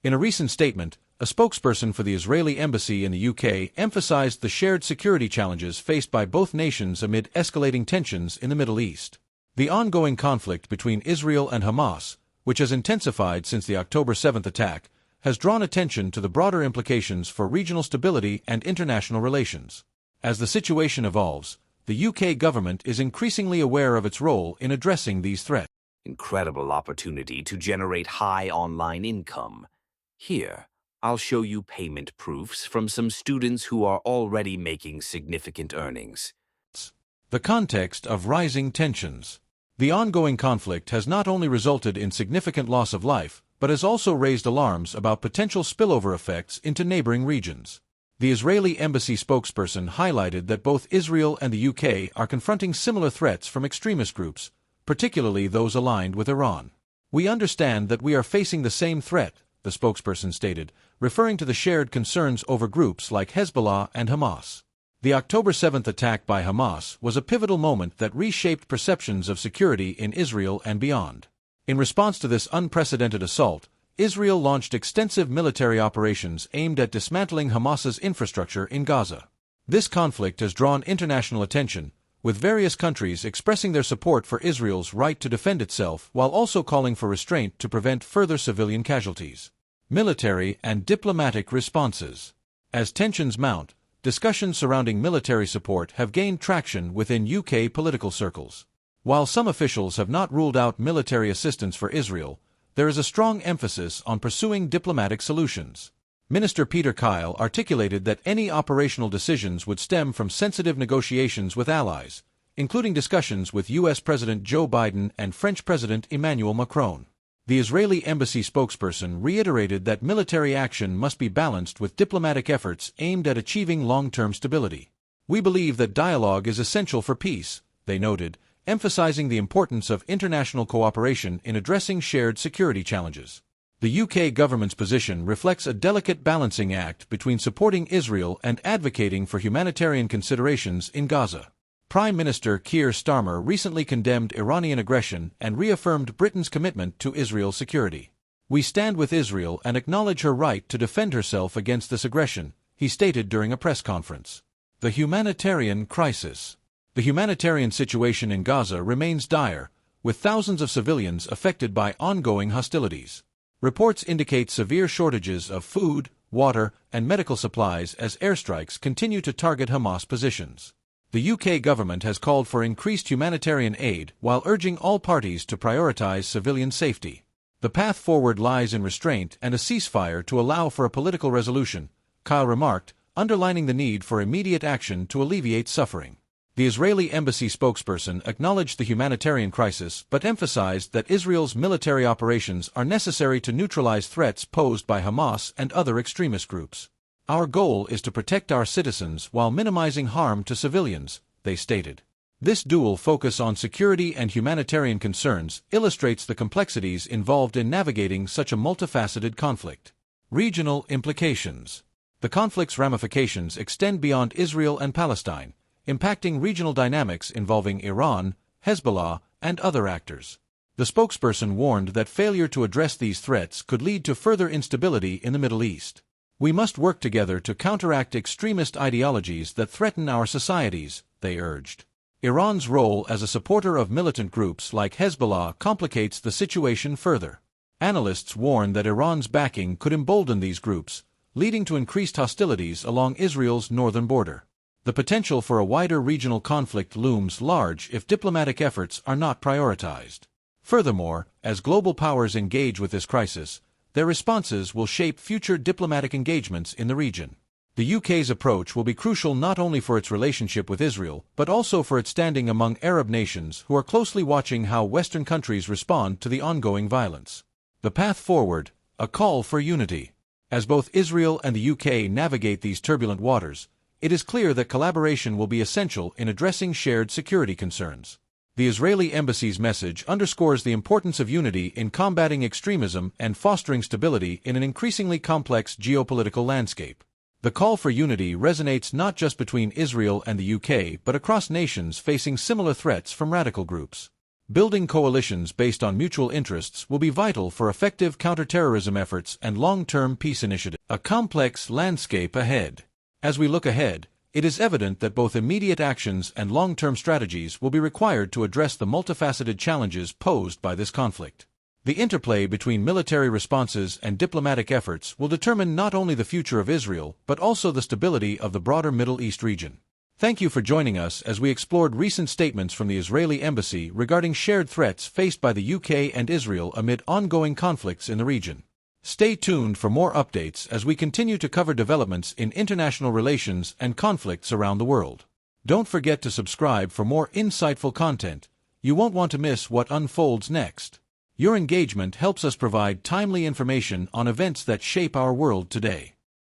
In a recent statement, a spokesperson for the Israeli embassy in the UK emphasized the shared security challenges faced by both nations amid escalating tensions in the Middle East. The ongoing conflict between Israel and Hamas, which has intensified since the October 7 attack, has drawn attention to the broader implications for regional stability and international relations. As the situation evolves, the UK government is increasingly aware of its role in addressing these threats. Incredible opportunity to generate high online income. Here, I'll show you payment proofs from some students who are already making significant earnings. The context of rising tensions. The ongoing conflict has not only resulted in significant loss of life, but has also raised alarms about potential spillover effects into neighboring regions. The Israeli embassy spokesperson highlighted that both Israel and the UK are confronting similar threats from extremist groups, particularly those aligned with Iran. "We understand that we are facing the same threat," the spokesperson stated, referring to the shared concerns over groups like Hezbollah and Hamas. The October 7 attack by Hamas was a pivotal moment that reshaped perceptions of security in Israel and beyond. In response to this unprecedented assault, Israel launched extensive military operations aimed at dismantling Hamas's infrastructure in Gaza. This conflict has drawn international attention, with various countries expressing their support for Israel's right to defend itself while also calling for restraint to prevent further civilian casualties. Military and diplomatic responses. As tensions mount, discussions surrounding military support have gained traction within UK political circles. While some officials have not ruled out military assistance for Israel, there is a strong emphasis on pursuing diplomatic solutions. Minister Peter Kyle articulated that any operational decisions would stem from sensitive negotiations with allies, including discussions with U.S. President Joe Biden and French President Emmanuel Macron. The Israeli embassy spokesperson reiterated that military action must be balanced with diplomatic efforts aimed at achieving long-term stability. "We believe that dialogue is essential for peace," they noted, emphasizing the importance of international cooperation in addressing shared security challenges. The UK government's position reflects a delicate balancing act between supporting Israel and advocating for humanitarian considerations in Gaza. Prime Minister Keir Starmer recently condemned Iranian aggression and reaffirmed Britain's commitment to Israel's security. "We stand with Israel and acknowledge her right to defend herself against this aggression," he stated during a press conference. The humanitarian crisis. The humanitarian situation in Gaza remains dire, with thousands of civilians affected by ongoing hostilities. Reports indicate severe shortages of food, water, and medical supplies as airstrikes continue to target Hamas positions. The UK government has called for increased humanitarian aid while urging all parties to prioritize civilian safety. "The path forward lies in restraint and a ceasefire to allow for a political resolution," Kyle remarked, underlining the need for immediate action to alleviate suffering. The Israeli embassy spokesperson acknowledged the humanitarian crisis but emphasized that Israel's military operations are necessary to neutralize threats posed by Hamas and other extremist groups. "Our goal is to protect our citizens while minimizing harm to civilians," they stated. This dual focus on security and humanitarian concerns illustrates the complexities involved in navigating such a multifaceted conflict. Regional implications. The conflict's ramifications extend beyond Israel and Palestine, impacting regional dynamics involving Iran, Hezbollah, and other actors. The spokesperson warned that failure to address these threats could lead to further instability in the Middle East. "We must work together to counteract extremist ideologies that threaten our societies," they urged. Iran's role as a supporter of militant groups like Hezbollah complicates the situation further. Analysts warn that Iran's backing could embolden these groups, leading to increased hostilities along Israel's northern border. The potential for a wider regional conflict looms large if diplomatic efforts are not prioritized. Furthermore, as global powers engage with this crisis, their responses will shape future diplomatic engagements in the region. The UK's approach will be crucial not only for its relationship with Israel, but also for its standing among Arab nations who are closely watching how Western countries respond to the ongoing violence. The path forward, a call for unity. As both Israel and the UK navigate these turbulent waters, it is clear that collaboration will be essential in addressing shared security concerns. The Israeli embassy's message underscores the importance of unity in combating extremism and fostering stability in an increasingly complex geopolitical landscape. The call for unity resonates not just between Israel and the UK but across nations facing similar threats from radical groups. Building coalitions based on mutual interests will be vital for effective counterterrorism efforts and long-term peace initiatives. A complex landscape ahead. As we look ahead, it is evident that both immediate actions and long-term strategies will be required to address the multifaceted challenges posed by this conflict. The interplay between military responses and diplomatic efforts will determine not only the future of Israel, but also the stability of the broader Middle East region. Thank you for joining us as we explored recent statements from the Israeli embassy regarding shared threats faced by the UK and Israel amid ongoing conflicts in the region. Stay tuned for more updates as we continue to cover developments in international relations and conflicts around the world. Don't forget to subscribe for more insightful content. You won't want to miss what unfolds next. Your engagement helps us provide timely information on events that shape our world today.